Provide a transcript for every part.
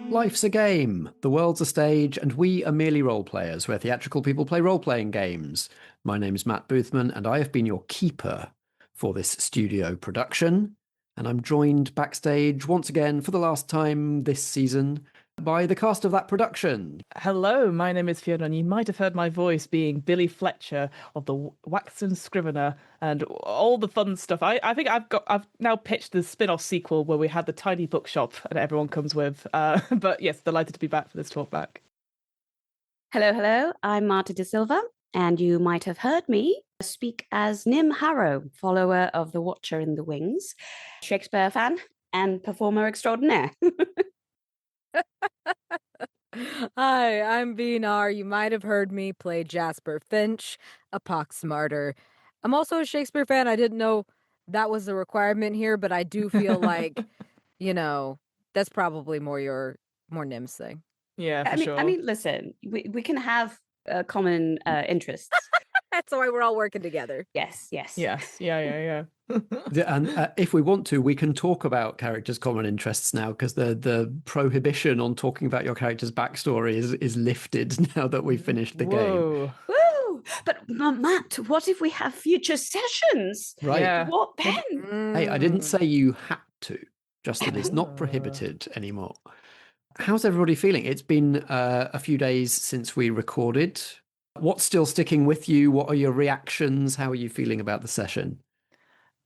Life's a game, the world's a stage, and we are merely role players, where theatrical people play role playing games. My name is Matt Boothman, and I have been your keeper for this studio production. And I'm joined backstage once again for the last time this season by the cast of that production. Hello, my name is Fiona, and you might have heard my voice being Billy Fletcher of the Waxen Scrivener and all the fun stuff. I think I've now pitched the spin-off sequel where we had the tiny bookshop and everyone comes with. But yes, delighted to be back for this talk back. Hello, hello. I'm Marta De Silva, and you might have heard me speak as Nim Harrow, follower of The Watcher in the Wings, Shakespeare fan and performer extraordinaire. Hi, I'm Vinar. You might have heard me play Jasper Finch, a pox martyr. I'm also a Shakespeare fan. I didn't know that was a requirement here, but I do feel like, that's probably more Nim's thing. Yeah, for sure. I mean, listen, we can have common interests. That's why we're all working together. Yes. Yeah. And if we want to, we can talk about characters' common interests now, because the prohibition on talking about your character's backstory is lifted now that we've finished the game. Woo! But Matt, what if we have future sessions? Right. Yeah. What then? Hey, I didn't say you had to, just that it's not prohibited anymore. How's everybody feeling? It's been a few days since we recorded. What's still sticking with you? What are your reactions? How are you feeling about the session?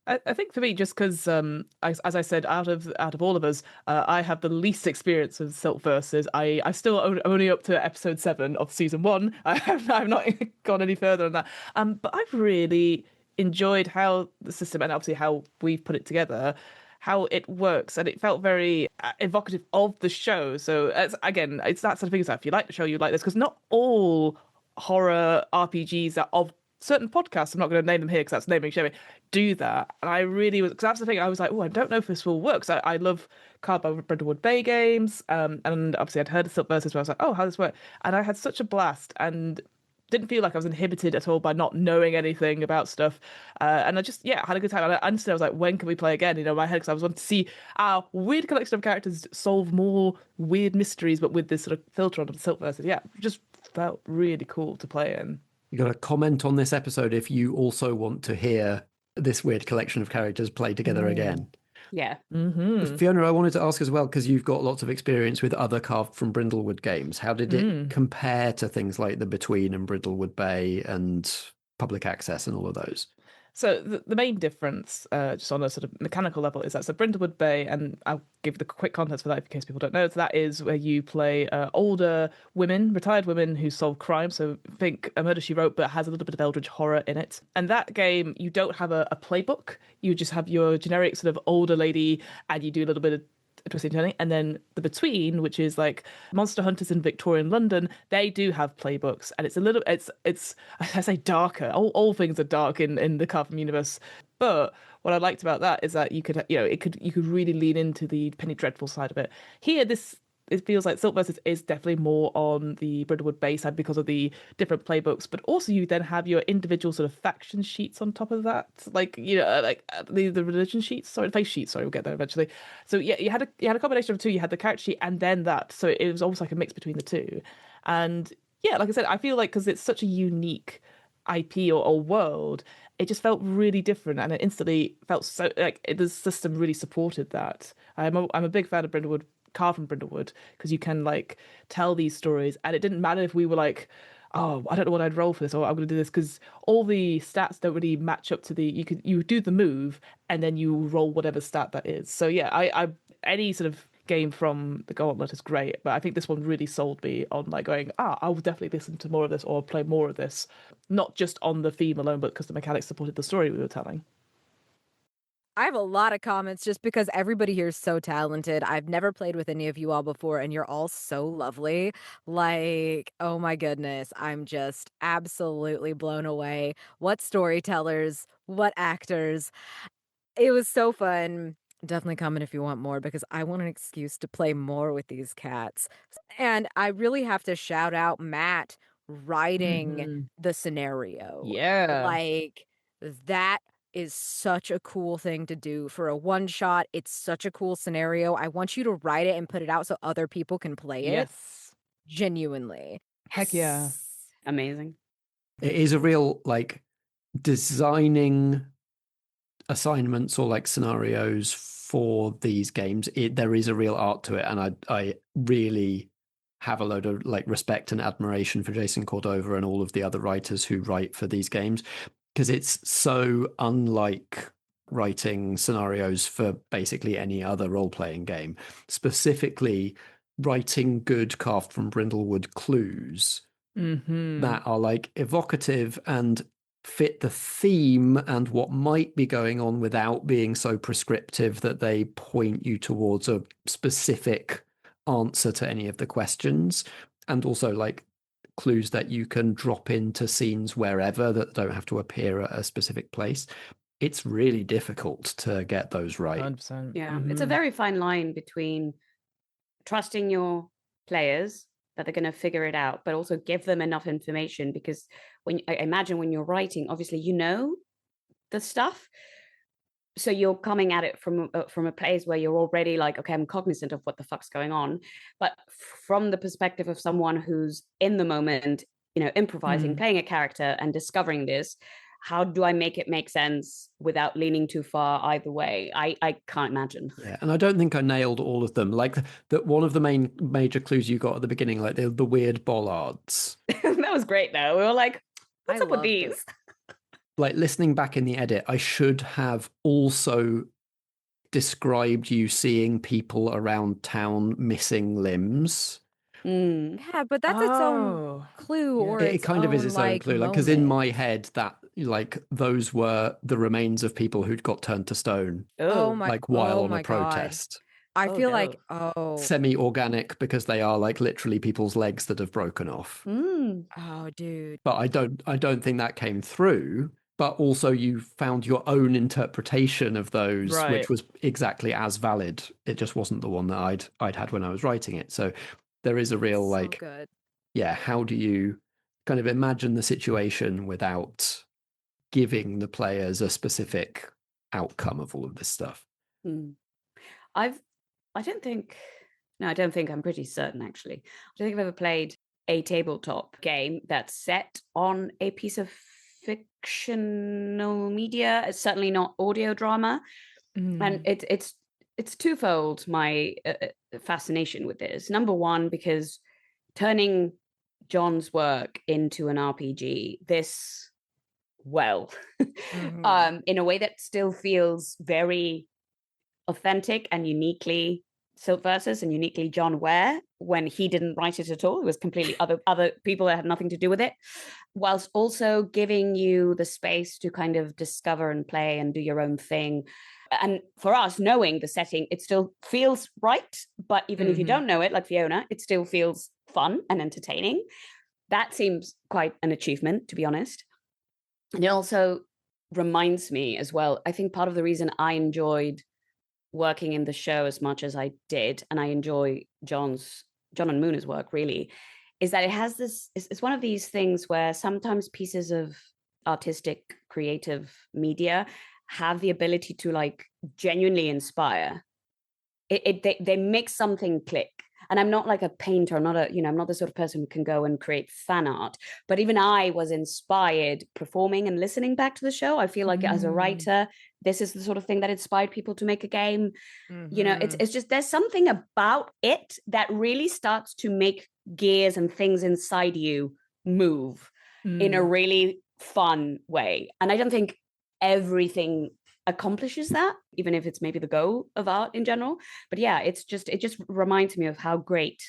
I think for me, just because, as I said, out of all of us, I have the least experience with Silk Verses. I still only up to episode 7 of season 1. I've not gone any further than that. But I've really enjoyed how the system and obviously how we've put it together, how it works, and it felt very evocative of the show. So it's that sort of thing. So if you like the show, you like this, because not all horror RPGs are of certain podcasts, I'm not going to name them here because that's naming shaming, do that. And I really was, because that's the thing, I was like, oh, I don't know if this will work. So I love Card by Brindlewood Bay games, and obviously I'd heard of Silk Versus, where I was like, oh, how does this work? And I had such a blast and didn't feel like I was inhibited at all by not knowing anything about stuff. And I just, had a good time. And I understood, I was like, when can we play again? In my head, because I was wanting to see our weird collection of characters solve more weird mysteries, but with this sort of filter on Silk Versus. Yeah, just felt really cool to play in. You got to comment on this episode if you also want to hear this weird collection of characters play together again. Yeah. Mm-hmm. Fiona, I wanted to ask as well, because you've got lots of experience with other Carved from Brindlewood games. How did it compare to things like The Between and Brindlewood Bay and Public Access and all of those? So the main difference, just on a sort of mechanical level, is that so Brindlewood Bay, and I'll give the quick context for that in case people don't know. So that is where you play older women, retired women who solve crimes. So think A Murder, She Wrote, but has a little bit of eldritch horror in it. And that game, you don't have a playbook. You just have your generic sort of older lady, and you do a little bit of twisting turning. And then The Between, which is like monster hunters in Victorian London, they do have playbooks, and it's a little, it's I say darker. All things are dark in the Carpham universe, but what I liked about that is that you could really lean into the Penny Dreadful side of it. Here, it feels like Silk Versus is definitely more on the Brindlewood Bay side because of the different playbooks, but also you then have your individual sort of faction sheets on top of that, like the religion sheets, sorry, face sheets. Sorry, we'll get there eventually. So yeah, you had a combination of two. You had the character sheet and then that, so it was almost like a mix between the two. And yeah, like I said, I feel like because it's such a unique IP or world, it just felt really different, and it instantly felt so like the system really supported that. I'm a big fan of Brindlewood, Carved from Brindlewood, because you can like tell these stories, and it didn't matter if we were like, oh, I don't know what I'd roll for this, or I'm going to do this, because all the stats don't really match up to you do the move and then you roll whatever stat that is. So yeah, I any sort of game from the Gauntlet is great, but I think this one really sold me on like going, I will definitely listen to more of this or play more of this, not just on the theme alone, but because the mechanics supported the story we were telling. I have a lot of comments just because everybody here is so talented. I've never played with any of you all before, and you're all so lovely. Like, oh my goodness, I'm just absolutely blown away. What storytellers, what actors. It was so fun. Definitely comment if you want more, because I want an excuse to play more with these cats. And I really have to shout out Matt writing the scenario. Yeah. Like, that is such a cool thing to do for a one shot. It's such a cool scenario. I want you to write it and put it out so other people can play it. Yes. Genuinely. Heck yeah. Yes. Amazing. It is a real like designing assignments or like scenarios for these games. There is a real art to it, and I really have a load of like respect and admiration for Jason Cordova and all of the other writers who write for these games, because it's so unlike writing scenarios for basically any other role-playing game, specifically writing good carved from brindlewood clues that are like evocative and fit the theme and what might be going on without being so prescriptive that they point you towards a specific answer to any of the questions, and also like clues that you can drop into scenes wherever that don't have to appear at a specific place. It's really difficult to get those right. 100%. Yeah. It's a very fine line between trusting your players that they're going to figure it out, but also give them enough information, because I imagine when you're writing, obviously you know the stuff, so you're coming at it from a place where you're already like, okay, I'm cognizant of what the fuck's going on, but from the perspective of someone who's in the moment, improvising, playing a character and discovering this, how do I make it make sense without leaning too far either way? I can't imagine. Yeah, and I don't think I nailed all of them. Like that, one of the major clues you got at the beginning, like the weird bollards. That was great though. We were like, what's I up with loved it. these? Like listening back in the edit, I should have also described you seeing people around town missing limbs. Yeah, but that's its own clue, Yeah. or It its kind of is own its own like clue, like because in moment. my head that like those were the remains of people who'd got turned to stone, Oh Oh, my, like while oh on a my God. protest. I Oh, feel no. like, oh, Semi-organic because they are like literally people's legs that have broken off. oh, dude. But I don't think that came through. But also you found your own interpretation of those, Right. which was exactly as valid. It just wasn't the one that I'd had when I was writing it. So there is a real So like, good. yeah, how do you kind of imagine the situation without giving the players a specific outcome of all of this stuff? I don't think, no, I don't think, I'm pretty certain actually. I don't think I've ever played a tabletop game that's set on a piece of fictional media. It's certainly not audio drama. And it's twofold, my fascination with this. Number one, because turning John's work into an RPG this well, in a way that still feels very authentic and uniquely Silk Versus and uniquely John Ware, when he didn't write it at all. It was completely other people that had nothing to do with it, whilst also giving you the space to kind of discover and play and do your own thing. And for us, knowing the setting, it still feels right. But even if you don't know it, like Fiona, it still feels fun and entertaining. That seems quite an achievement, to be honest. And it also reminds me as well, I think part of the reason I enjoyed working in the show as much as I did, and I enjoy John and Moona's work really, is that it has this, it's one of these things where sometimes pieces of artistic creative media have the ability to like genuinely inspire. They make something click. And I'm not like a painter, I'm not the sort of person who can go and create fan art, but even I was inspired performing and listening back to the show. I feel like as a writer, this is the sort of thing that inspired people to make a game. It's just, there's something about it that really starts to make gears and things inside you move in a really fun way. And I don't think everything accomplishes that, even if it's maybe the goal of art in general. But yeah, it just reminds me of how great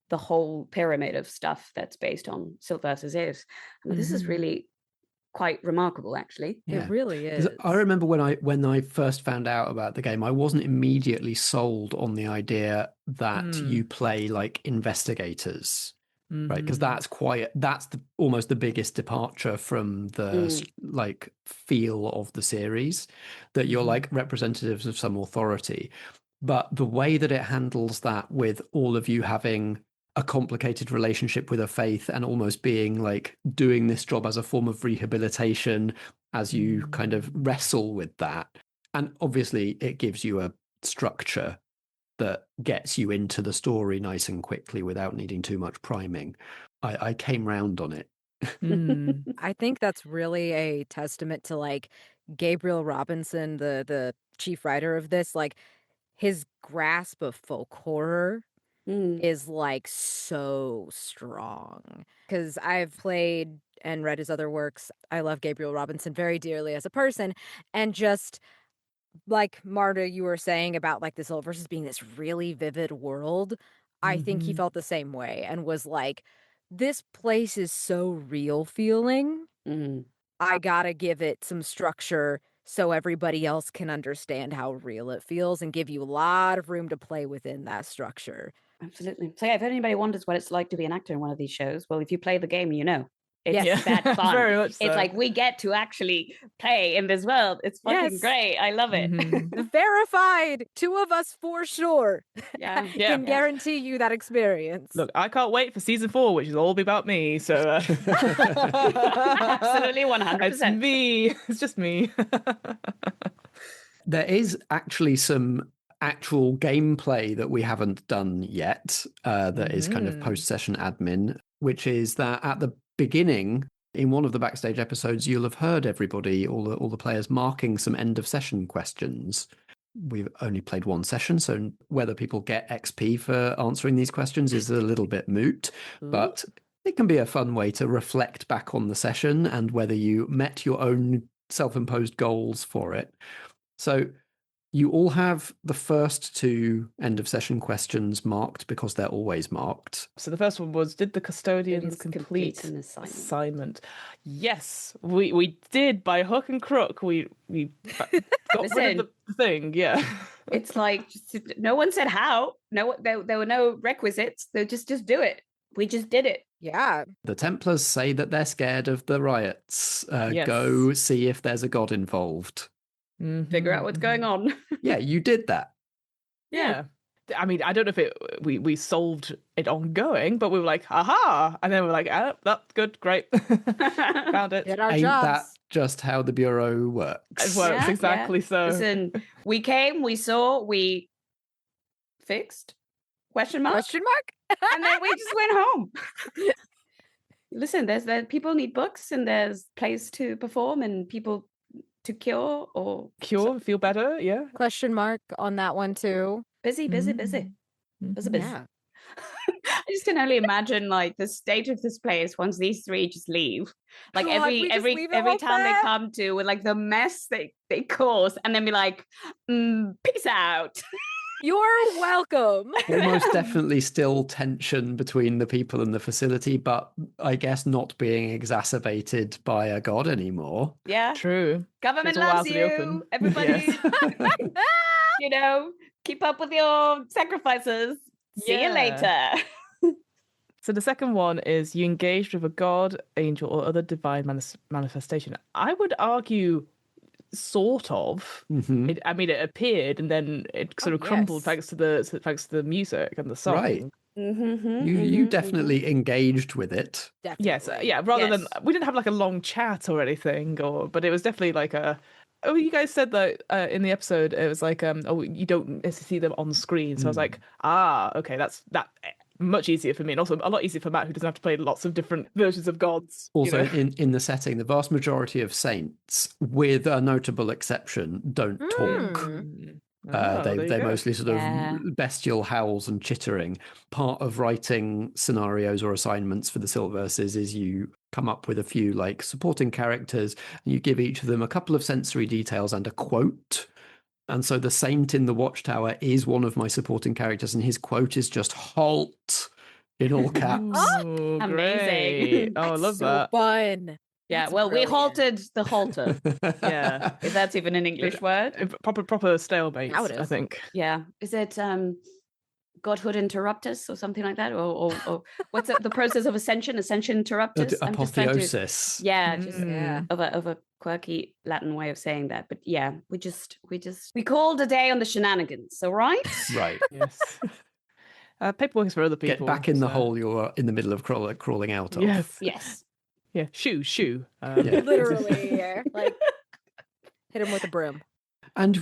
the whole pyramid of stuff that's based on Silk Versus is. I mean, this is really quite remarkable, actually. Yeah. It really is. I remember when I first found out about the game, I wasn't immediately sold on the idea that you play like investigators, right? Because that's almost the biggest departure from the like feel of the series, that you're like representatives of some authority. But the way that it handles that, with all of you having a complicated relationship with a faith and almost being like doing this job as a form of rehabilitation as you kind of wrestle with that. And obviously it gives you a structure that gets you into the story nice and quickly without needing too much priming. I came round on it. I think that's really a testament to like Gabriel Robinson, the chief writer of this. Like his grasp of folk horror is like so strong. Because I've played and read his other works. I love Gabriel Robinson very dearly as a person, and just like Marta, you were saying about like this versus being this really vivid world. I think he felt the same way and was like, this place is so real feeling. I gotta give it some structure so everybody else can understand how real it feels and give you a lot of room to play within that structure. Absolutely. So yeah, if anybody wonders what it's like to be an actor in one of these shows, well, if you play the game, you know. It's Yes. that fun. Very much so. It's like we get to actually play in this world. It's fucking Yes. great. I love it. Verified. 2 of us for sure. Yeah. Can guarantee you that experience. Look, I can't wait for season 4, which will all be about me. So Absolutely 100%. It's me. It's just me. There is actually some actual gameplay that we haven't done yet that is kind of post-session admin, which is that at the beginning, in one of the backstage episodes, you'll have heard everybody, all the players, marking some end-of-session questions. We've only played one session, so whether people get XP for answering these questions is a little bit moot, but it can be a fun way to reflect back on the session and whether you met your own self-imposed goals for it. So you all have the first 2 end-of-session questions marked because they're always marked. So the first one was, did the custodians complete an assignment? Yes, we did by hook and crook. We got rid of the thing, yeah. It's like, no one said how. No, there were no requisites. They just do it. We just did it. Yeah. The Templars say that they're scared of the riots. Yes. Go see if there's a god involved. Figure out what's going on. Yeah, you did that. Yeah. I mean, I don't know if we solved it ongoing, but we were like, aha! And then we were like, oh, that's good, great. Found it. Did our Ain't jobs. that just how the Bureau works? It works exactly so. Listen, we came, we saw, we fixed? Question mark? And then we just went home. Listen, there's people need books and there's plays to perform and people to cure or feel better, yeah. Question mark on that one too. Busy. Yeah. I just can only imagine like the state of this place once these 3 just leave. Like God, every town they come to with like the mess they cause and then be like, peace out. You're welcome. Almost definitely still tension between the people and the facility, but I guess not being exacerbated by a god anymore. Yeah. True. Government It's all out loves to the you. open. Everybody, you know, keep up with your sacrifices. See you later. So the second one is you engaged with a god, angel, or other divine manifestation. I would argue sort of. It appeared and then it sort of crumbled thanks to the music and the song. Right. You definitely engaged with it. Definitely. Yes, rather than we didn't have like a long chat or anything, but it was definitely like a. Oh, you guys said that in the episode it was like you don't necessarily see them on screen, so I was like, okay, that's much easier for me, and also a lot easier for Matt, who doesn't have to play lots of different versions of gods. Also, in the setting, the vast majority of saints, with a notable exception, don't talk. They mostly sort of bestial howls and chittering. Part of writing scenarios or assignments for the Silververses is you come up with a few like supporting characters and you give each of them a couple of sensory details and a quote. And so the saint in the Watchtower is one of my supporting characters, and his quote is just "halt" in all caps. Ooh, amazing. Great. Oh, I love that. Fun. Yeah, That's well, brilliant. we halted the halter. Yeah. If that's even an English word. Proper stalemate, Now it is. I think. Yeah. Is it Godhood interruptus or something like that? Or what's the process of ascension? Ascension interruptus? I'm just trying to- Apotheosis. Yeah, just Yeah. of a quirky Latin way of saying that. But yeah, we called a day on the shenanigans, all right? Right. Yes. Paperwork is for other Get people. back in the so- hole you're in the middle of crawling out of. Yes. Yes. Yeah. Shoo. Yeah. Literally, like hit him with a broom. And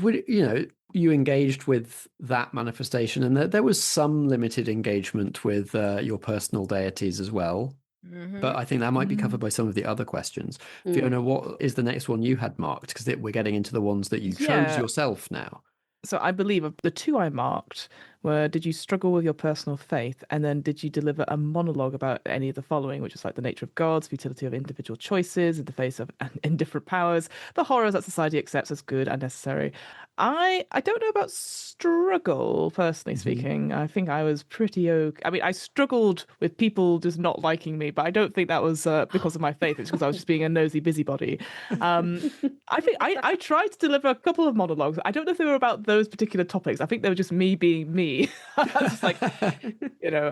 you engaged with that manifestation, and there was some limited engagement with your personal deities as well. Mhm. But I think that might be covered by some of the other questions. Fiona, what is the next one you had marked? Because we're getting into the ones that you chose Yeah. yourself now. So I believe of the two I marked were, did you struggle with your personal faith? And then did you deliver a monologue about any of the following, which is like the nature of gods, futility of individual choices in the face of indifferent powers, the horrors that society accepts as good and necessary. I don't know about struggle, personally speaking. I think I was pretty okay. I mean, I struggled with people just not liking me, but I don't think that was because of my faith. It's because I was just being a nosy busybody. I think I tried to deliver a couple of monologues. I don't know if they were about those particular topics. I think they were just me being me. Just like,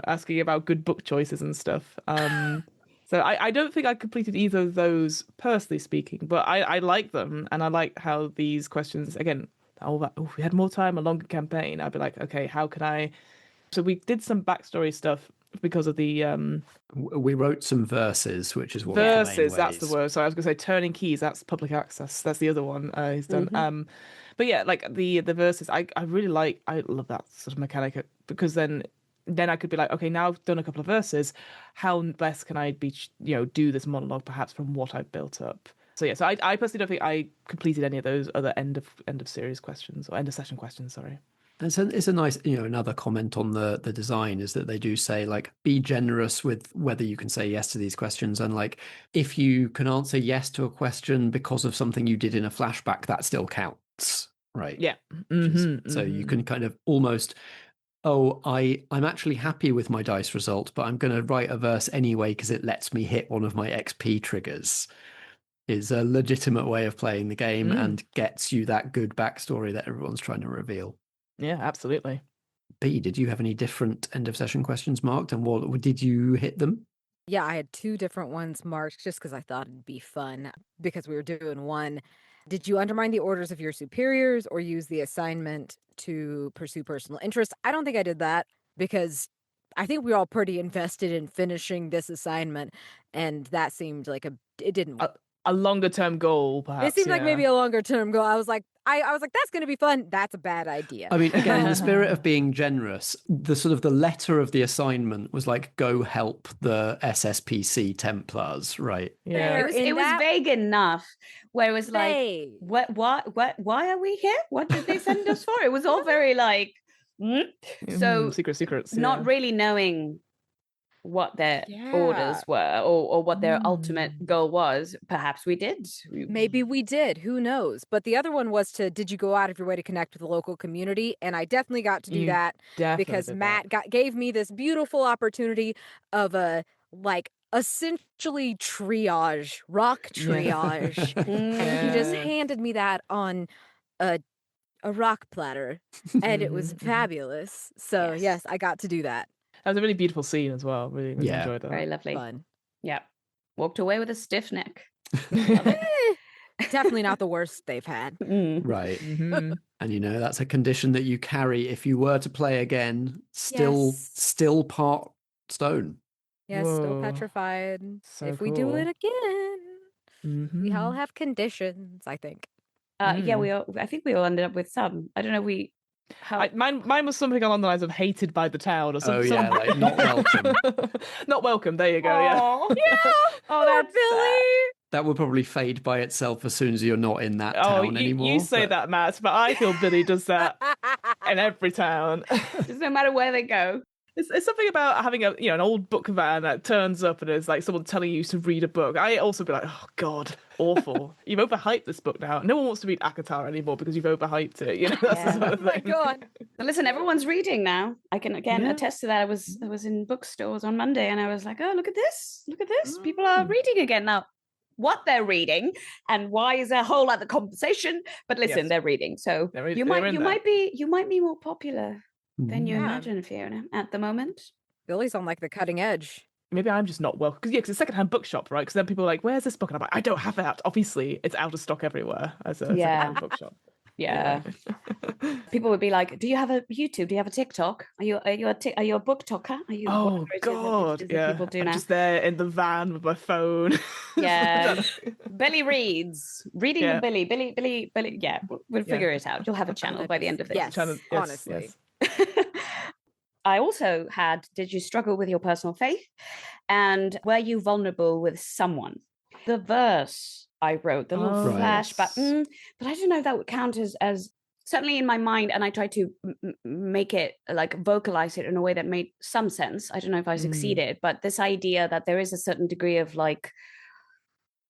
asking about good book choices and stuff. So I don't think I completed either of those, personally speaking, but I like them, and I like how these questions, again, all that, if we had more time, a longer campaign, I'd be like, okay, how can I... So we did some backstory stuff because of the... We wrote some verses, which is one of the main Verses, that's the ways. word. So I was going to say turning keys, that's public access. That's the other one he's done. But yeah, like the verses, I love that sort of mechanic, because then I could be like, okay, now I've done a couple of verses, how best can I do this monologue perhaps from what I've built up? So yeah, so I personally don't think I completed any of those other end of series questions, or end of session questions, sorry. It's a nice, another comment on the design is that they do say, like, be generous with whether you can say yes to these questions. And like, if you can answer yes to a question because of something you did in a flashback, that still counts, right? Yeah. So you can kind of almost, I'm actually happy with my dice result, but I'm going to write a verse anyway because it lets me hit one of my XP triggers, is a legitimate way of playing the game and gets you that good backstory that everyone's trying to reveal. Yeah, absolutely. B, did you have any different end of session questions marked, and what did you hit them? Yeah, I had 2 different ones marked just because I thought it'd be fun, because we were doing one. Did you undermine the orders of your superiors or use the assignment to pursue personal interest? I don't think I did that, because I think we were all pretty invested in finishing this assignment, and that seemed like it didn't. A longer term goal, perhaps. It seemed like maybe a longer term goal. I was like, that's going to be fun. That's a bad idea. I mean, again, in the spirit of being generous, the letter of the assignment was like, go help the SSPC Templars, right? Yeah. It was vague enough where it was like, Vague. why are we here? What did they send us for? It was all very like, so secrets. not really knowing what their orders were, or what their ultimate goal was. Perhaps we did. Maybe we did. Who knows? But the other one was did you go out of your way to connect with the local community? And I definitely got to do that because Matt gave me this beautiful opportunity of essentially rock triage. And he just handed me that on a rock platter, and it was fabulous. So yes, I got to do that. That was a really beautiful scene as well. Really enjoyed that. Very lovely. Fun. Yeah. Walked away with a stiff neck. Definitely not the worst they've had. Right. And that's a condition that you carry if you were to play again, still part stone. Yes, still petrified. So if we do it again, we all have conditions, I think. Yeah, I think we all ended up with some. I don't know, mine was something along the lines of hated by the town or something. Like not welcome. Not welcome. There you go. That's Billy. That will probably fade by itself as soon as you're not in that town anymore. You say that, Matt, but I feel Billy does that in every town. Just no matter where they go. It's something about having an old book van that turns up and it's like someone telling you to read a book. I also be like, oh God, awful. You've overhyped this book now. No one wants to read ACOTAR anymore because you've overhyped it. That's the sort of thing. Oh my God. But listen, everyone's reading now. I can again attest to that. I was in bookstores on Monday and I was like, oh, look at this. People are reading again now. What they're reading and why is a whole other conversation. But listen, they're reading. So you might be more popular than you imagine, Fiona, at the moment. Billy's on like the cutting edge. Maybe I'm just not welcome. Because it's a secondhand bookshop, right? Because then people are like, where's this book? And I'm like, I don't have that. Obviously, it's out of stock everywhere as a secondhand bookshop. Yeah. People would be like, "Do you have a YouTube? Do you have a TikTok? Are you a book talker? Are you Oh whatever it God, is that yeah. people do I'm now?" just there in the van with my phone. Yeah. Billy reads, reading Yeah. with Billy. Yeah, we'll figure it out. You'll have a channel by the end of this. Yes, Yes, honestly. yes. I also had, did you struggle with your personal faith? And were you vulnerable with someone? The verse I wrote, the little Oh, flashback, yes. but I don't know if that would count as certainly in my mind. And I tried to make it, like, vocalize it in a way that made some sense. I don't know if I succeeded, but this idea that there is a certain degree of, like,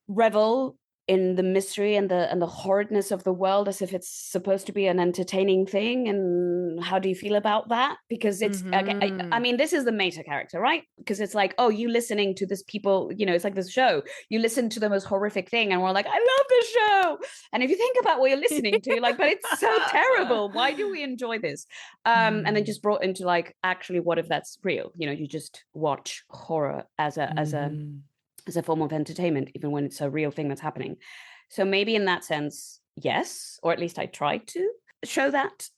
revel in the mystery and the horridness of the world, as if it's supposed to be an entertaining thing. And how do you feel about that? Because it's I mean, this is the meta character, right? Because it's like, oh, you listening to this people, it's like this show, you listen to the most horrific thing and we're like, I love this show. And if you think about what you're listening to, you're like, but it's so terrible, why do we enjoy this? And then just brought into, like, actually, what if that's real? You just watch horror as a form of entertainment, even when it's a real thing that's happening. So maybe in that sense, yes, or at least I tried to show that.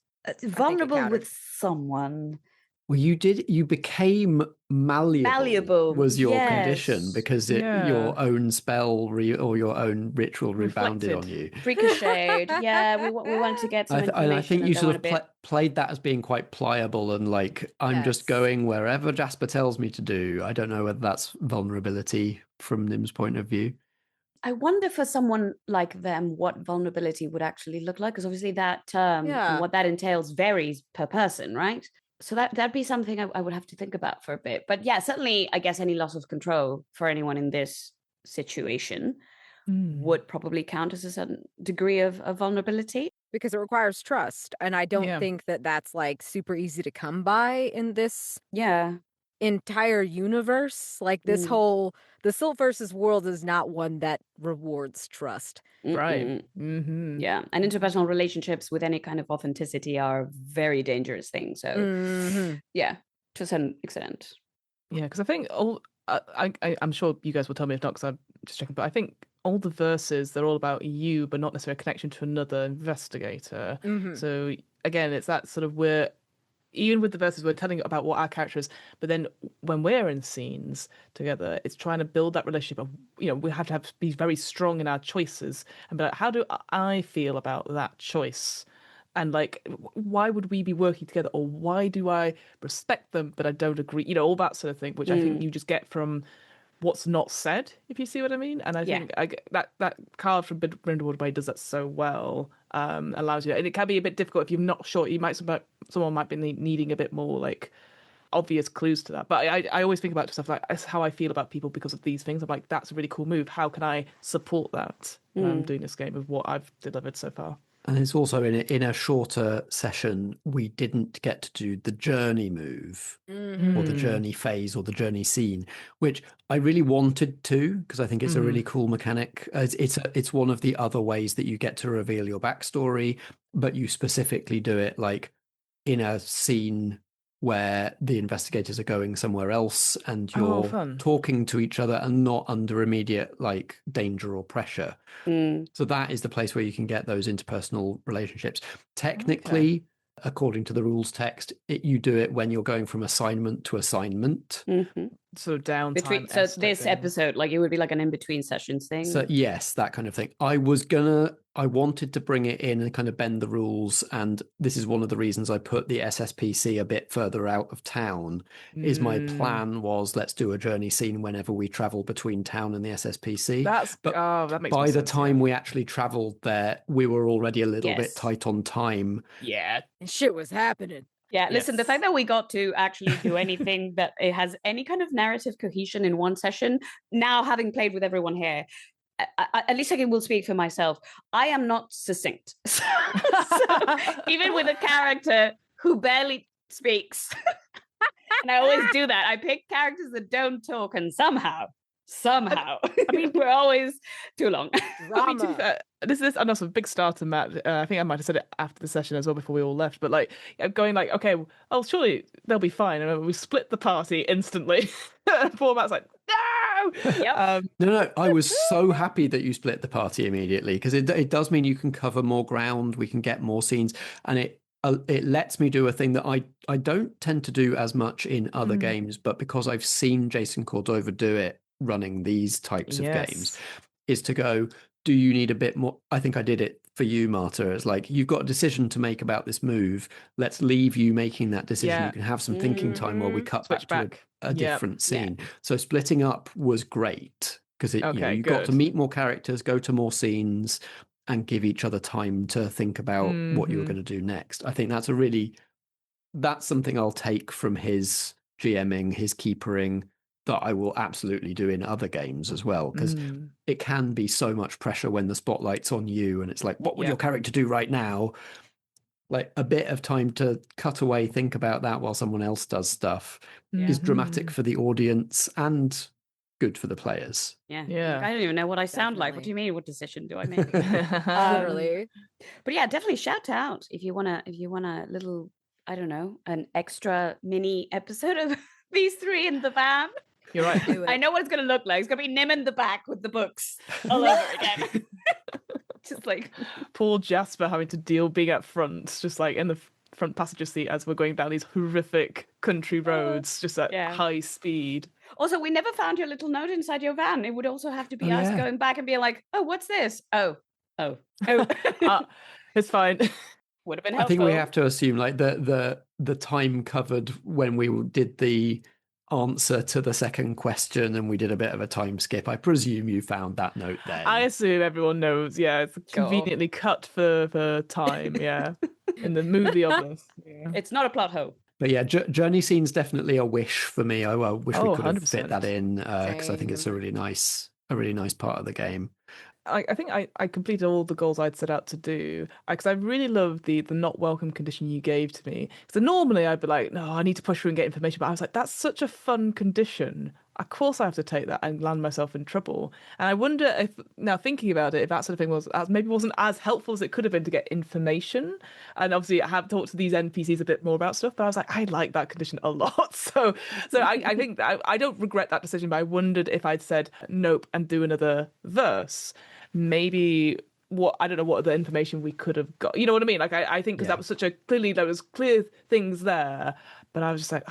Vulnerable with someone. Well, you became malleable was your condition, because your own spell or your own ritual rebounded on you. Ricocheted. Yeah, we wanted to get some information. I think you and sort of played that as being quite pliable and like, I'm just going wherever Jasper tells me to do. I don't know whether that's vulnerability from Nim's point of view. I wonder for someone like them what vulnerability would actually look like, because obviously that term and what that entails varies per person, right? So that'd be something I would have to think about for a bit. But yeah, certainly, I guess any loss of control for anyone in this situation would probably count as a certain degree of vulnerability. Because it requires trust. And I don't think that that's, like, super easy to come by in this entire universe. Like, this whole, the Sylph versus world is not one that rewards trust. Right. Yeah. And interpersonal relationships with any kind of authenticity are a very dangerous thing. So yeah, to a certain extent. Yeah, because I think I'm sure you guys will tell me if not, because I'm just checking, but I think all the verses, they're all about you, but not necessarily a connection to another investigator. So again, it's that sort of, even with the verses, we're telling about what our character is, but then when we're in scenes together, it's trying to build that relationship of, we have to be very strong in our choices and be like, how do I feel about that choice? And, like, why would we be working together, or why do I respect them but I don't agree? All that sort of thing, which I think you just get from what's not said, if you see what I mean. And I think that card from Brindlewood Bay does that so well. Allows you, and it can be a bit difficult if you're not sure. Someone might be needing a bit more, like, obvious clues to that. But I always think about stuff like, that's how I feel about people because of these things. I'm like, that's a really cool move. How can I support that when I'm doing this game with what I've delivered so far? And it's also in a shorter session, we didn't get to do the journey move or the journey phase or the journey scene, which I really wanted to, because I think it's a really cool mechanic. It's one of the other ways that you get to reveal your backstory, but you specifically do it, like, in a scene where the investigators are going somewhere else and you're talking to each other and not under immediate, like, danger or pressure. So that is the place where you can get those interpersonal relationships. Technically, according to the rules text, you do it when you're going from assignment to assignment. So downtime. So this episode, like, it would be like an in-between sessions thing. So yes, that kind of thing. I wanted to bring it in and kind of bend the rules, and this is one of the reasons I put the SSPC a bit further out of town. Is my plan was, let's do a journey scene whenever we travel between town and the SSPC. That makes by the sense, time we actually traveled there, we were already a little bit tight on time. Yeah, and shit was happening. Yeah, listen, the fact that we got to actually do anything that it has any kind of narrative cohesion in one session, now having played with everyone here, at least I will speak for myself, I am not succinct. So even with a character who barely speaks, and I always do that, I pick characters that don't talk, and somehow, I mean, we're always too long. I mean, to be fair, this is a big starter, Matt. I think I might have said it after the session as well, before we all left. But, like, going like, okay, surely they'll be fine. And we split the party instantly. Poor Matt's like, no, Yep. No, I was so happy that you split the party immediately, because it does mean you can cover more ground, we can get more scenes, and it lets me do a thing that I don't tend to do as much in other games, but because I've seen Jason Cordova do it running these types of games, is to go, do you need a bit more? I think I did it for you, Marta. It's like, you've got a decision to make about this move. Let's leave you making that decision. Yeah. You can have some thinking time while we cut Switch back back. to a different Yeah. scene. So splitting up was great, because Okay, you got to good. meet more characters, go to more scenes, and give each other time to think about what you were going to do next. I think that's something I'll take from his GMing, his keepering, that I will absolutely do in other games as well, because it can be so much pressure when the spotlight's on you and it's like, what would your character do right now? Like, a bit of time to cut away, think about that while someone else does stuff is dramatic for the audience and good for the players. Yeah. Yeah. I don't even know what I sound like. What do you mean? What decision do I make? Literally. But yeah, definitely shout out if you wanna little, I don't know, an extra mini episode of these three in the van. You're right. Do it. I know what it's gonna look like. It's gonna be Nim in the back with the books all over again. Just like Poor Jasper having to deal being up front, just like in the front passenger seat as we're going down these horrific country roads, just at high speed. Also, we never found your little note inside your van. It would also have to be us yeah. going back and being like, oh, what's this? Oh. It's fine. Would have been I helpful. think we have to assume, like, the time covered when we did the answer to the second question and we did a bit of a time skip. I presume you found that note then. I assume everyone knows. Yeah, it's conveniently cut for time. Yeah, in the movie of this. Yeah. It's not a plot hole. But yeah, journey scene's definitely a wish for me. I wish we could have 100%. fit that in, because I think it's a really nice part of the game. I think I completed all the goals I'd set out to do, because I really loved the not welcome condition you gave to me. So normally I'd be like, no, I need to push through and get information, but I was like, that's such a fun condition. Of course I have to take that and land myself in trouble. And I wonder if, now thinking about it, if that sort of thing wasn't as helpful as it could have been to get information. And obviously I have talked to these NPCs a bit more about stuff, but I was like, I like that condition a lot. So I think that I don't regret that decision, but I wondered if I'd said nope and do another verse, maybe I don't know what other information we could have got. You know what I mean? Like, I think because that was there was clear things there, but I was just like,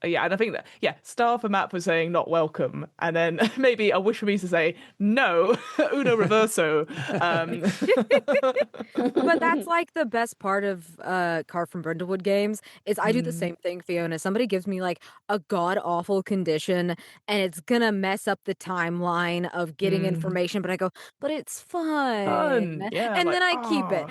and I think that, star for Matt for saying not welcome, and then maybe a wish for me to say no, uno reverso. But that's like the best part of Car from Brindlewood games is I do the same thing, Fiona. Somebody gives me like a god awful condition and it's gonna mess up the timeline of getting information, but I go, but it's fun. Yeah, and like, then I keep it.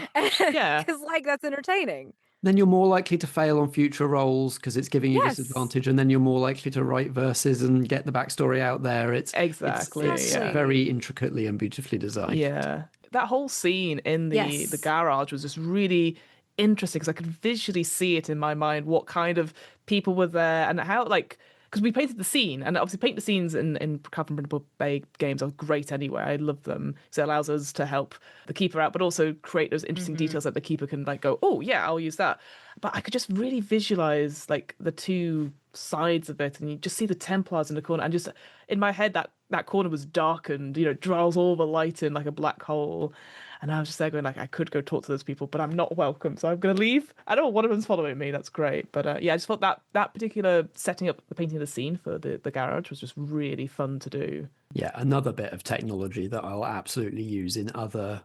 Yeah. Because like that's entertaining. Then you're more likely to fail on future rolls because it's giving you Yes. disadvantage, and then you're more likely to write verses and get the backstory out there. Exactly, It's yeah. very intricately and beautifully designed. Yeah, that whole scene in the garage was just really interesting because I could visually see it in my mind, what kind of people were there and how, like, because we painted the scene, and obviously paint the scenes in Calvin Printable Bay games are great anyway. I love them because it allows us to help the keeper out, but also create those interesting details that the keeper can like go, oh yeah, I'll use that. But I could just really visualize like the two sides of it, and you just see the Templars in the corner, and just in my head that corner was darkened, it draws all the light in like a black hole. And I was just there going like, I could go talk to those people, but I'm not welcome, so I'm going to leave. I don't know, one of them's following me. That's great. But I just thought that particular setting up the painting of the scene for the garage was just really fun to do. Yeah, another bit of technology that I'll absolutely use in other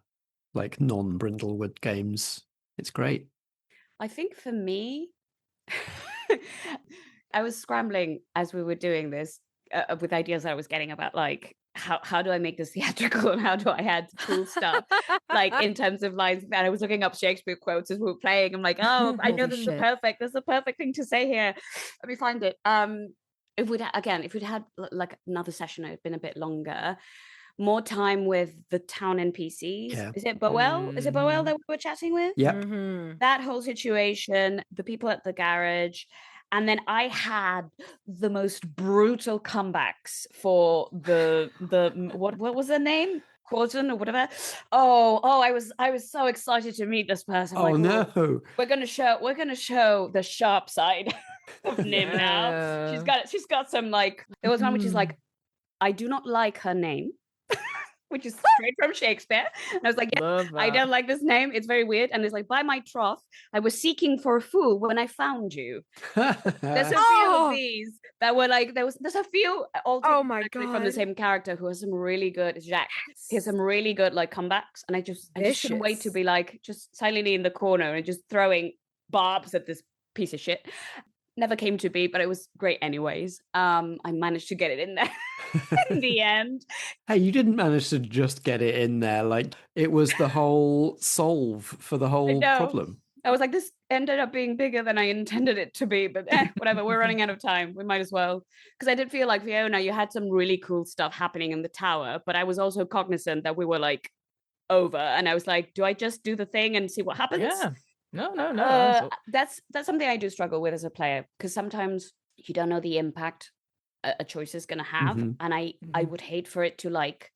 like non-Brindlewood games. It's great. I think for me, I was scrambling as we were doing this with ideas that I was getting about like, how do I make this theatrical and how do I add cool stuff like in terms of lines. And I was looking up Shakespeare quotes as we were playing. I'm like, oh, I know this is a perfect thing to say here. Let me find it. If we'd had like another session, it had been a bit longer, more time with the town NPCs. Yeah. Is it Boel? Is it Boel that we were chatting with? Yep. That whole situation, the people at the garage. And then I had the most brutal comebacks for the what was their name? Quarton or whatever. Oh, I was so excited to meet this person. Oh, like, no. We're gonna show the sharp side of Nim now. She's got some like, there was one which is like, I do not like her name, which is straight from Shakespeare. And I was like, yeah, Love I that. don't like this name. It's very weird. And it's like, by my troth, I was seeking for a fool when I found you. There's a few Oh! of these that were like, there's a few all Oh taken my directly from the God. same character who has some really good, it's Jack. He has some really good like comebacks. And I just couldn't wait to Vicious. be like, just silently in the corner and just throwing barbs at this piece of shit. Never came to be, but it was great anyways. I managed to get it in there in the end. Hey, you didn't manage to just get it in there. Like, it was the whole solve for the I whole know. problem. I was like, this ended up being bigger than I intended it to be, but whatever. We're running out of time. We might as well. Because I did feel like, Fiona, you had some really cool stuff happening in the tower, but I was also cognizant that we were like over. And I was like, do I just do the thing and see what happens? Yeah. No. That's something I do struggle with as a player, because sometimes you don't know the impact a choice is going to have. Mhm. And I Mhm. would hate for it to like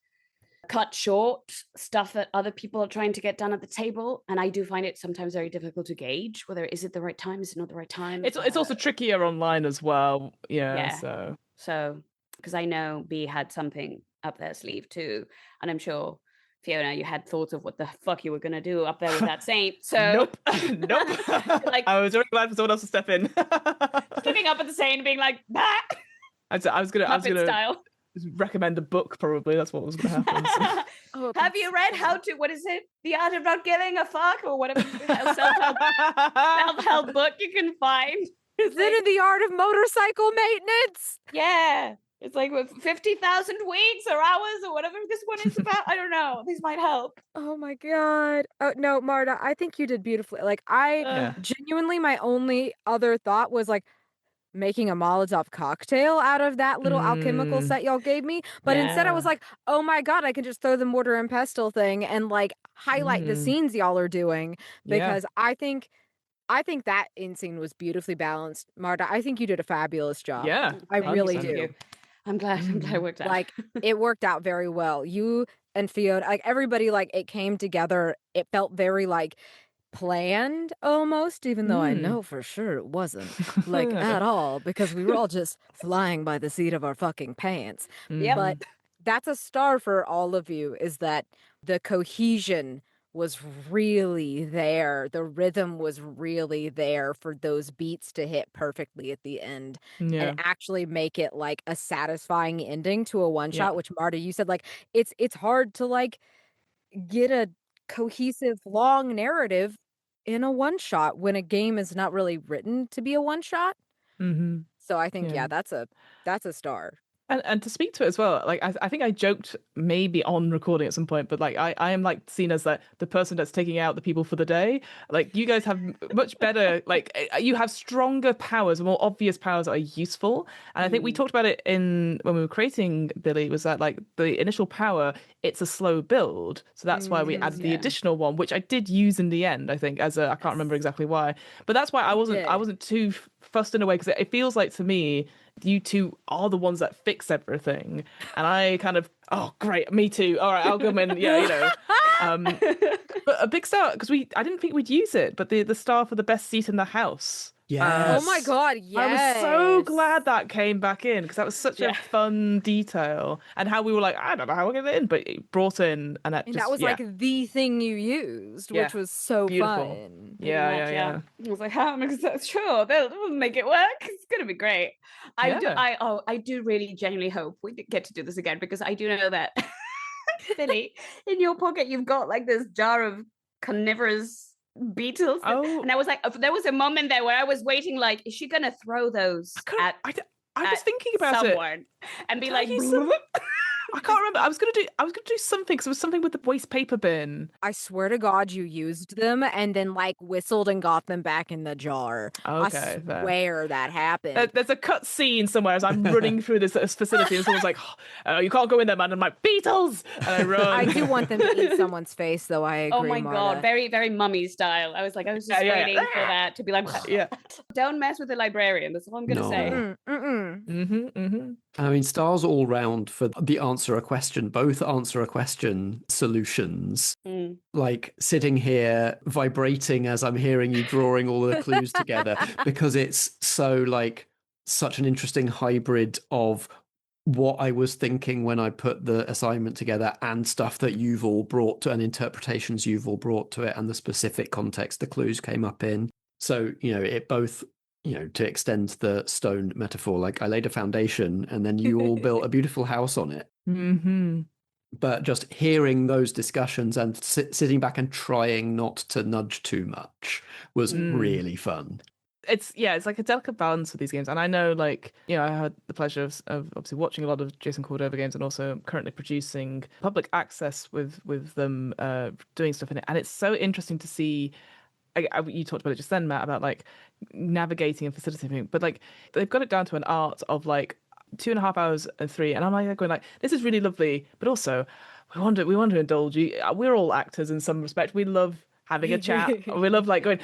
cut short stuff that other people are trying to get done at the table, and I do find it sometimes very difficult to gauge whether is it the right time, is it not the right time. It's also trickier online as well. Yeah. Yeah. So because I know B had something up their sleeve too, and I'm sure Fiona, you had thoughts of what the fuck you were gonna do up there with that saint. So Nope. like I was very glad for someone else to step in. sitting up at the saint and being like that I was gonna Muppet style. recommend a book. Probably that's what was gonna happen. So. Oh, Have you read how to, what is it, The Art of Not Giving a Fuck, or whatever self-help book you can find? Is it in the art of motorcycle maintenance? Yeah, it's like with 50,000 weeks or hours or whatever this one is about. I don't know. These might help. Oh my God. Oh no, Marta, I think you did beautifully. Like Yeah. genuinely, my only other thought was like making a Molotov cocktail out of that little alchemical set y'all gave me. But instead I was Yeah. like, oh my God, I can just throw the mortar and pestle thing and like highlight the scenes y'all are doing, Yeah. because I think that in scene was beautifully balanced. Marta, I think you did a fabulous job. Yeah. I really 100%. do. You. I'm glad it worked out. Like it worked out very well. You and Fiona, like everybody, like it came together. It felt very like planned almost, even though I know for sure it wasn't like at all, because we were all just flying by the seat of our fucking pants. Yep. But that's a star for all of you, is that the cohesion was really there. The rhythm was really there for those beats to hit perfectly at the end Yeah. and actually make it like a satisfying ending to a one shot, Yeah. which Marta, you said like it's hard to like get a cohesive long narrative in a one shot when a game is not really written to be a one shot. Mm-hmm. So I think Yeah. that's a star. And to speak to it as well, like I think I joked maybe on recording at some point, but like I am like seen as like the person that's taking out the people for the day. Like you guys have much better, like you have stronger powers, more obvious powers that are useful. And I think we talked about it in when we were creating Billy, was that like the initial power, it's a slow build, so that's why we added the additional one, which I did use in the end. I think as a I can't remember exactly why, but that's why I wasn't too fussed in a way, because it feels like to me you two are the ones that fix everything, and I kind of great, me too, all right, I'll come in. But a big star, because I didn't think we'd use it, but the star for the best seat in the house. Yes. Oh my God, yes. I was so glad that came back in, because that was such a fun detail, and how we were like, I don't know how we're getting it in, but it brought in, and that was like the thing you used, which was so beautiful. fun. Yeah. I was like, how am I sure they'll make it work? It's gonna be great. I do really genuinely hope we get to do this again, because I do know that Billy, in your pocket you've got like this jar of carnivorous beetles. And I was like, there was a moment there where I was waiting, like, is she gonna throw those I was thinking about someone and be like, I can't remember. I was gonna do something, because it was something with the waste paper bin. I swear to God, you used them and then like whistled and got them back in the jar. Okay, I swear that happened. There's a cut scene somewhere as I'm running through this facility, and someone's like, you can't go in there, man. And I'm like, beetles! And I run. I do want them to eat someone's face, though. I agree. Oh my Marta. God, very, very mummy style. I was just waiting for that to be like, don't mess with the librarian. That's all I'm gonna say. I mean, stars all round for the answer a question, both answer a question solutions. Like sitting here vibrating as I'm hearing you drawing all the clues together, because it's so like such an interesting hybrid of what I was thinking when I put the assignment together, and stuff that you've all brought to, and interpretations you've all brought to it, and the specific context the clues came up in. So, it both, to extend the stone metaphor, like I laid a foundation and then you all built a beautiful house on it. Mm-hmm. But just hearing those discussions and sitting back and trying not to nudge too much was really fun. It's like a delicate balance with these games, and I know, like, I had the pleasure of obviously watching a lot of Jason Cordova games, and also currently producing public access with them, doing stuff in it, and it's so interesting to see. You talked about it just then, Matt, about like navigating and facilitating, but like they've got it down to an art of like 2.5 hours and 3, and I'm like going like, this is really lovely, but also we want to indulge you. We're all actors in some respect. We love having a chat. We love like going,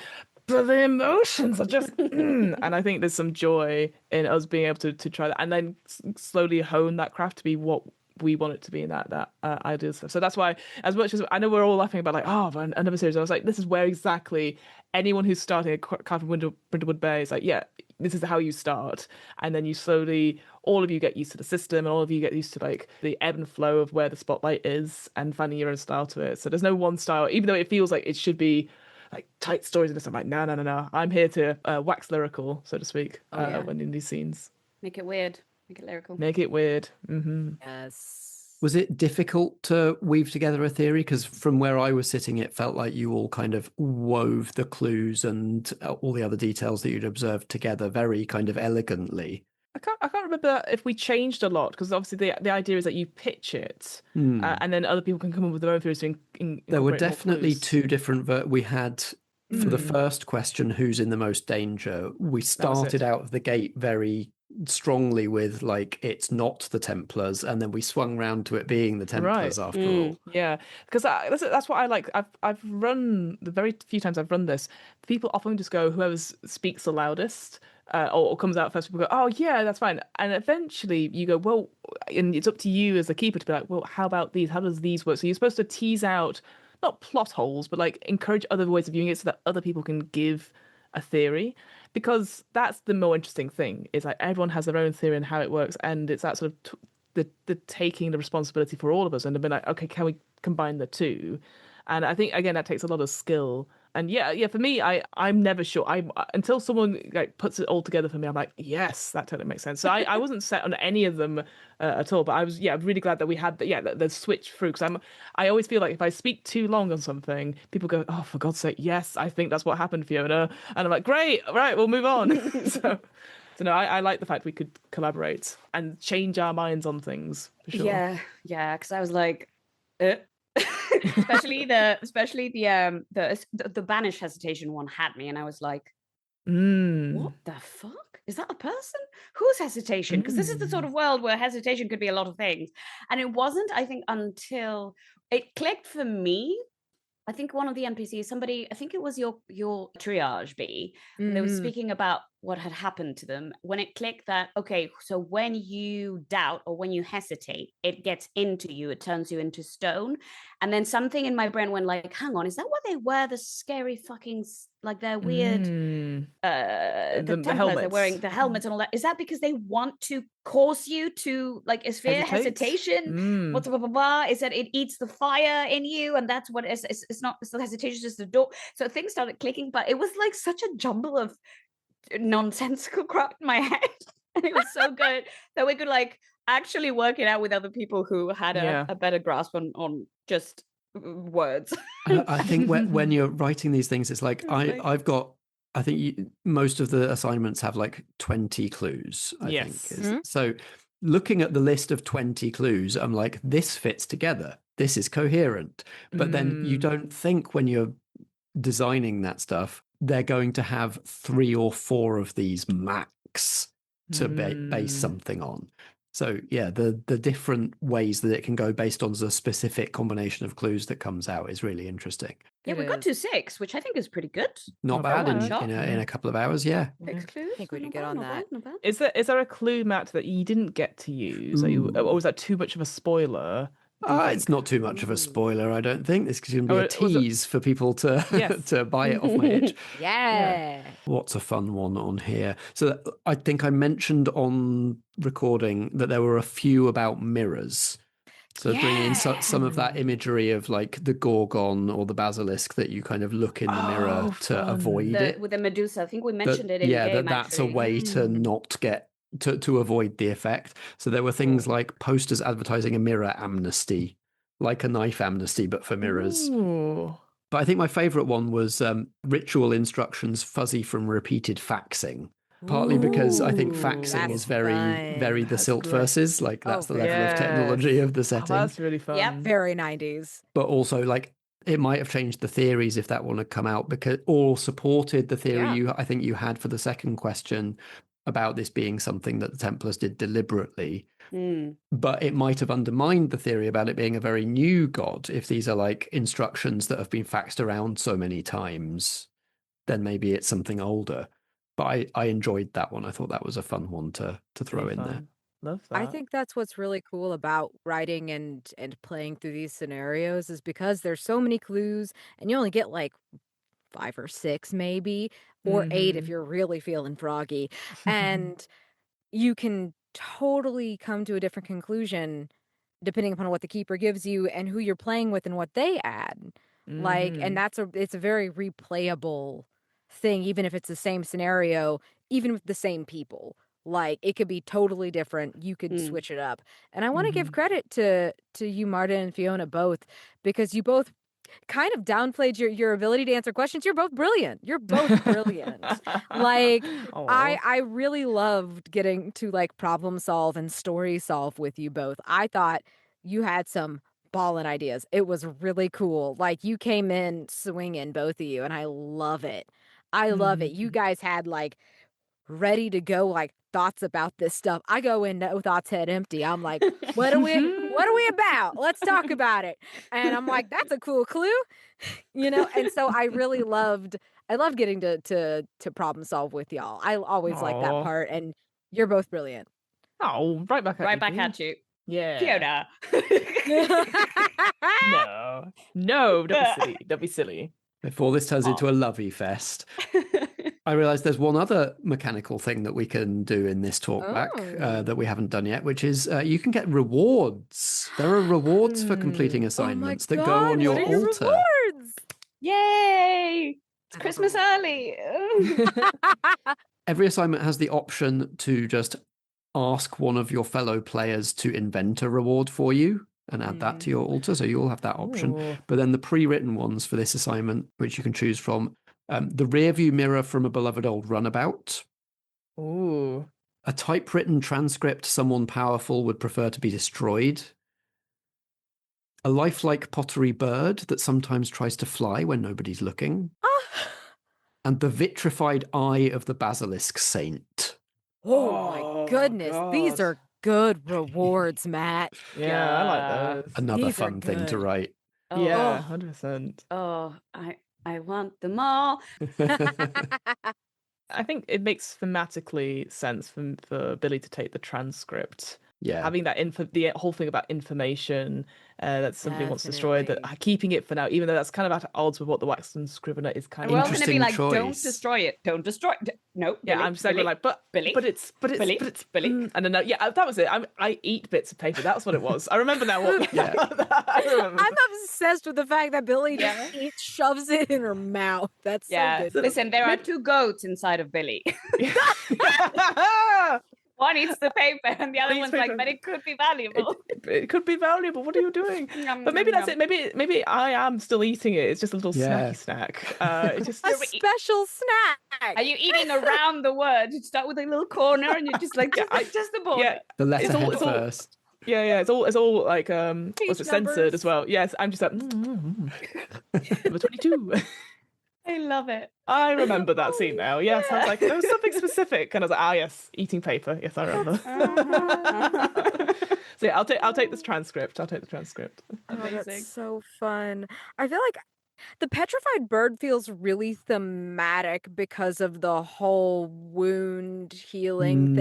but the emotions are just and I think there's some joy in us being able to try that and then slowly hone that craft to be what we want it to be in that ideal stuff. So that's why, as much as I know we're all laughing about like, oh, but another series, I was like, this is where exactly anyone who's starting a craft of Brindlewood Bay is like, yeah, this is how you start, and then you slowly, all of you get used to the system, and all of you get used to like the ebb and flow of where the spotlight is, and finding your own style to it. So there's no one style, even though it feels like it should be like tight stories and this. I'm like, no. I'm here to wax lyrical, so to speak, when in these scenes. Make it weird. Make it lyrical. Make it weird. Mm-hmm. Yes. Was it difficult to weave together a theory? Because from where I was sitting, it felt like you all kind of wove the clues and all the other details that you'd observed together very kind of elegantly. I can't remember if we changed a lot, because obviously the idea is that you pitch it and then other people can come up with their own theories to There were incorporate more definitely clues. two different we had for the first question, who's in the most danger, we started out of the gate very strongly with like, it's not the Templars, and then we swung round to it being the Templars after all. Yeah, because that's what I like. I've run the very few times I've run this, people often just go, whoever speaks the loudest or comes out first, people go, oh yeah, that's fine, and eventually you go, well, and it's up to you as the keeper to be like, well, how about these, how does these work? So you're supposed to tease out not plot holes, but like encourage other ways of viewing it so that other people can give a theory, because that's the more interesting thing, is like everyone has their own theory and how it works, and it's that sort of the taking the responsibility for all of us and to be like, okay, can we combine the two? And I think again that takes a lot of skill. And yeah, for me, I'm never sure. Until someone like puts it all together for me, I'm like, yes, that totally makes sense. So I wasn't set on any of them at all. But I was really glad that we had the switch through, because I always feel like if I speak too long on something, people go, oh, for God's sake, yes, I think that's what happened, Fiona. And I'm like, great, right, we'll move on. So no, I like the fact we could collaborate and change our minds on things, for sure. Yeah, because I was like, especially the banish hesitation one had me, and I was like, what the fuck? Is that a person? Whose hesitation? Because this is the sort of world where hesitation could be a lot of things. And it wasn't, I think, until it clicked for me. I think one of the NPCs, somebody, I think it was your triage, B, when they were speaking about what had happened to them, when it clicked that, okay, so when you doubt or when you hesitate, it gets into you, it turns you into stone. And then something in my brain went like, hang on, is that what they wear? The scary fucking, like they're weird, the Templars, they're wearing the helmets and all that. Is that because they want to cause you to like hesitation? Blah, blah, blah, blah. Is that it eats the fire in you? And that's what it's not, it's the hesitation, it's just the door. So things started clicking, but it was like such a jumble of nonsensical crap in my head. And it was so good that we could like actually work it out with other people who had a better grasp on just words. I think when you're writing these things, it's like I've got, I think most of the assignments have like 20 clues, I think. So looking at the list of 20 clues, I'm like, this fits together. This is coherent. But then you don't think when you're designing that stuff, they're going to have 3 or 4 of these max to base something on. So yeah, the different ways that it can go based on the specific combination of clues that comes out is really interesting. Yeah, we got to 6, which I think is pretty good. Not bad in a couple of hours. Yeah, 6 clues. I think we could get on that. Not bad. Is there a clue, Matt, that you didn't get to use, or was that too much of a spoiler Do you think? It's not too much of a spoiler, I don't think. This is going to be a was it- tease for people to Yes. to buy it off my itch. Yeah. What's a fun one on here? So I think I mentioned on recording that there were a few about mirrors. So bringing in some of that imagery of like the Gorgon or the basilisk that you kind of look in the mirror to fun. avoid it. With the Medusa, I think we mentioned it in Yeah, game. that's a actually. way to not get to avoid the effect. So there were things like posters advertising a mirror amnesty, like a knife amnesty, but for mirrors. Ooh. But I think my favorite one was ritual instructions fuzzy from repeated faxing. Partly because I think Ooh, faxing that's is very, fun. very the That's silt great. verses. Like that's the for level of Yes. technology of the Oh, setting. that's really fun. Yep. Very 90s. But also like it might have changed the theories if that one had come out, because or supported the theory Yeah. I think you had for the second question about this being something that the Templars did deliberately. But it might have undermined the theory about it being a very new god if these are like instructions that have been faxed around so many times. Then maybe it's something older. But I enjoyed that one. I thought that was a fun one to throw Really in there. fun. Love that. I think that's what's really cool about writing and playing through these scenarios is because there's so many clues and you only get like 5 or 6 maybe, or 8 if you're really feeling froggy. And you can totally come to a different conclusion depending upon what the keeper gives you and who you're playing with and what they add. Like, and it's a very replayable thing, even if it's the same scenario, even with the same people. Like, it could be totally different. You could switch it up. And I want to give credit to you, Marta and Fiona, both, because you both kind of downplayed your ability to answer questions. You're both brilliant. You're both brilliant. Like, I really loved getting to like problem solve and story solve with you both. I thought you had some ballin' ideas. It was really cool. Like, you came in swinging, both of you, and I love it. I love it. You guys had like ready to go like thoughts about this stuff. I go in no thoughts, head empty. I'm like, what are we about? Let's talk about it. And I'm like, that's a cool clue. And so I love getting to problem solve with y'all. I always like that part, and you're both brilliant. Oh, right back at you. Right back Bea. at you. Yeah. Fiona. No, don't be silly. Don't be silly. Before this turns into a lovey fest, I realize there's one other mechanical thing that we can do in this talkback that we haven't done yet, which is you can get rewards. There are rewards for completing assignments that go on your what are your altar. rewards? Yay! It's Christmas early. Every assignment has the option to just ask one of your fellow players to invent a reward for you and add that to your altar. So you'll have that option. Ooh. But then the pre-written ones for this assignment, which you can choose from, the rear view mirror from a beloved old runabout, Ooh. a typewritten transcript someone powerful would prefer to be destroyed, a lifelike pottery bird that sometimes tries to fly when nobody's looking, and the vitrified eye of the basilisk saint. Oh my goodness. These God. are good rewards, Matt. Yeah, I like those. Another These are fun thing to good. write. Yeah, 100%. I want them all. I think it makes thematically sense for Billy to take the transcript. Yeah. Having that the whole thing about information that somebody wants destroyed, that Definitely. keeping it for now, even though that's kind of at odds with what the Waxen Scrivener is kind And of. we're all going to be Interesting like, choice. don't destroy it. Don't destroy it. No, Yeah, Billy, I'm just like, Billy, going like, but Billy, it's Billy, Billy. and then yeah, that was it. I eat bits of paper. That's what it was. I remember now what. Yeah. I remember. I'm obsessed with the fact that Billy just shoves it in her mouth. That's so good. Listen, there are 2 goats inside of Billy. One eats the paper and the other Eats one's paper. like, but it could be valuable. It could be valuable. What are you doing? But maybe that's it. Maybe I am still eating it. It's just a little Yeah. snacky snack. It just A special snack. Are you eating around the word? You start with a little corner and you're just like, just the border. yeah. The letterhead it's all- first. Yeah. It's all like was it censored numbers. as well? Yes, I'm just like number 22. I love it. I remember that scene now. Yes, I was like, there was something specific, and I was like, yes, eating paper. Yes, I remember. So yeah, I'll take this transcript. I'll take the transcript. Amazing. That's so fun. I feel like the petrified bird feels really thematic because of the whole wound healing.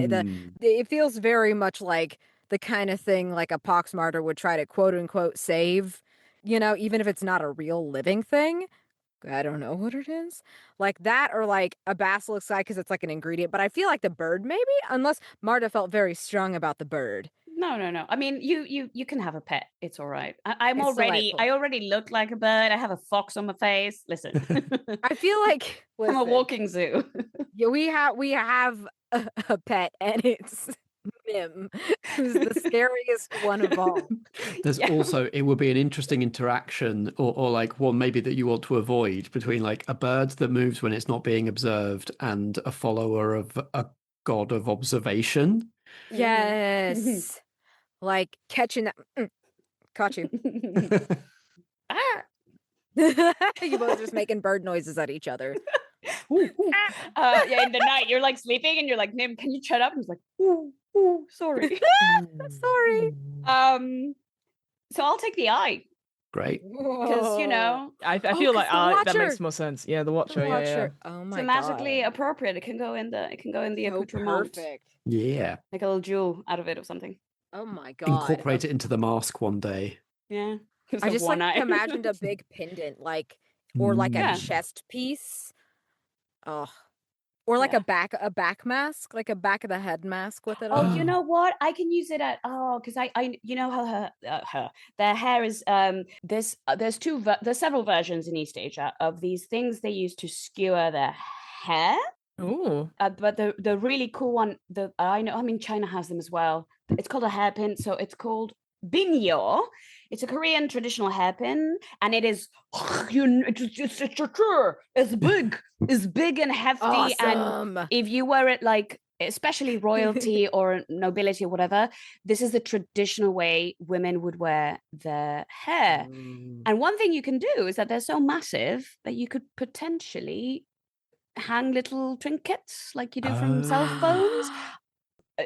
It feels very much like the kind of thing like a poxmartyr would try to quote unquote save, even if it's not a real living thing. I don't know what it is. Like that or like a basilisk eye because it's like an ingredient. But I feel like the bird maybe, unless Marta felt very strong about the bird. No. I mean, you can have a pet. It's all right. I delightful. already look like a bird. I have a fox on my face. Listen, I feel like I'm a listen, walking zoo. yeah, we have a pet and it's Nim, who's the scariest one of all. There's also, it would be an interesting interaction or like one maybe that you want to avoid between like a bird that moves when it's not being observed and a follower of a god of observation. Yes. Like catching that. Caught you. Ah. You both just making bird noises at each other. Yeah, in the night you're like sleeping and you're like, Nim, can you shut up? And he's like, ooh, sorry. Sorry. So I'll take the eye Great. because I feel like 'cause the that makes Watcher. more sense. Yeah, the Watcher. The Yeah, Watcher. Oh my thematically god. appropriate. It can go in the So accoutrement. perfect. Yeah. Make a little jewel out of it or something. Oh my god. Incorporate it into the mask one day. Yeah. I just like imagined a big pendant, like or like a Yeah. chest piece. Oh. Or like Yeah. a back mask, like a back of the head mask with it Oh, on. you know what? I can use it at because I you know how their hair is there's several versions in East Asia of these things they use to skewer their hair. Ooh. But the really cool one China has them as well. It's called a hairpin, so it's called binyo. It's a Korean traditional hairpin, and it is it's big and hefty. Awesome. And if you wear it like, especially royalty or nobility or whatever, this is the traditional way women would wear their hair. And one thing you can do is that they're so massive that you could potentially hang little trinkets like you do from cell phones.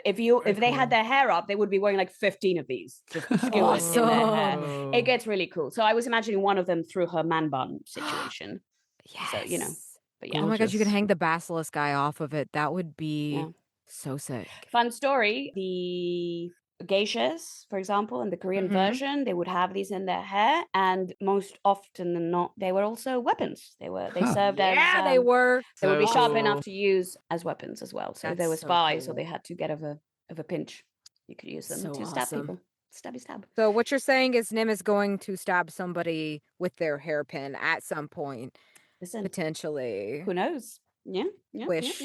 If they had their hair up, they would be wearing like 15 of these just skewered in their hair. Awesome. It gets really cool. So I was imagining one of them through her man bun situation. Yes. So, but yeah. Oh my god, you could Gorgeous. hang the basilisk guy off of it. That would be so sick. Fun story. The geishas, for example, in the Korean version, they would have these in their hair, and most often than not, they were also weapons. They served as They were. they would be So sharp cool. enough to use as weapons as well. So That's they were so spies, so cool. they had to get of a pinch. You could use them So to stab awesome. people. Stabby stab. So what you're saying is Nim is going to stab somebody with their hairpin at some point, Listen, potentially. who knows? Yeah. Wish.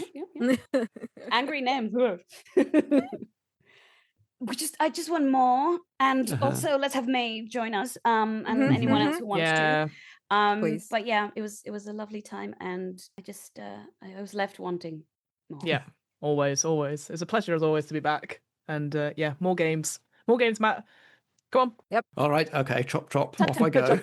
Angry name. I just want more, and also let's have May join us, and anyone else who wants Yeah. to. Please. But yeah, it was a lovely time, and I was left wanting more. Yeah. Always. It's a pleasure as always to be back. And yeah, more games, Matt. Come on. All right. Okay. Chop. Off I go.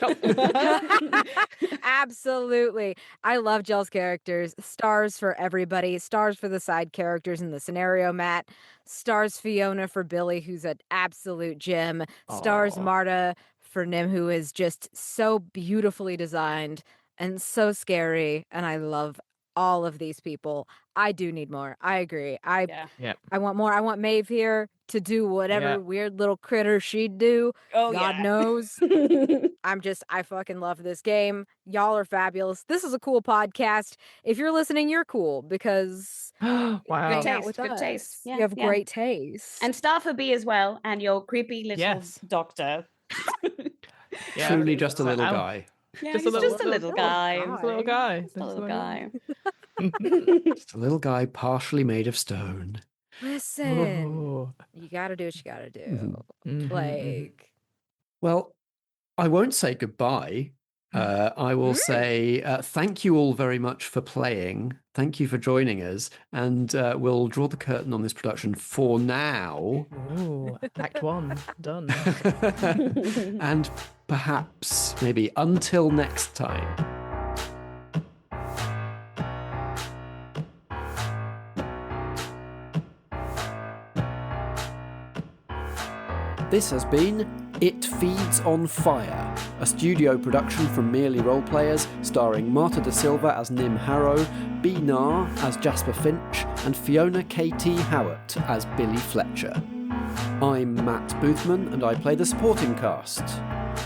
Absolutely. I love Jill's characters. Stars for everybody. Stars for the side characters in the scenario, Matt. Stars Fiona for Billy, who's an absolute gem. Stars Aw. Marta for Nim, who is just so beautifully designed and so scary. And I love all of these people. I do need more. I agree. I want more. I want Maeve here to do whatever weird little critter she'd do. Oh, God yeah. knows. I fucking love this game. Y'all are fabulous. This is a cool podcast. If you're listening, you're cool because Wow. Good hang out taste, with good us. taste. Yeah, You have yeah. great taste. And Star for B as well, and your creepy little Yes. doctor. Yeah. Truly just a little Ow. guy. Yeah, Just he's a just a little little guy. Just a little guy. Just a little guy. Just a little guy partially made of stone. Listen, Oh. you gotta do what you gotta do. Mhm, Like, Well, I won't say goodbye. I will say thank you all very much for playing. Thank you for joining us. And we'll draw the curtain on this production for now. Ooh, Act 1 done. And perhaps, maybe until next time. This has been It Feeds on Fire, a studio production from Merely Roleplayers, starring Marta da Silva as Nim Harrow, B. Nar as Jasper Finch, and Fiona K.T. Howard as Billy Fletcher. I'm Matt Boothman and I play the supporting cast.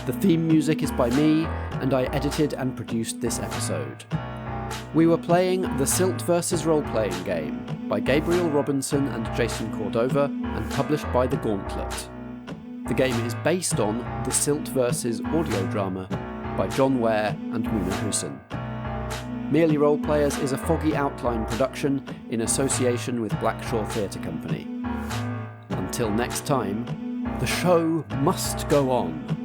The theme music is by me and I edited and produced this episode. We were playing the Silt vs. Role-Playing Game by Gabriel Robinson and Jason Cordova and published by The Gauntlet. The game is based on the Silt vs. audio drama by John Ware and Muna Hussain. Merely Role Players is a Foggy Outline production in association with Blackshaw Theatre Company. Until next time, the show must go on.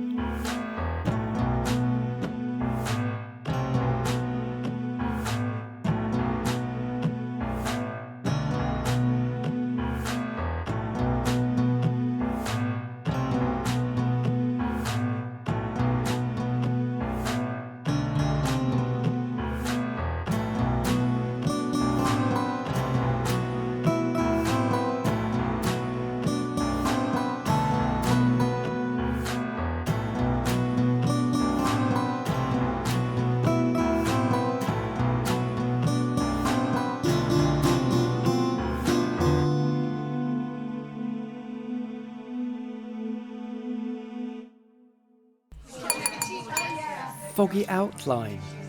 Foggy Outline.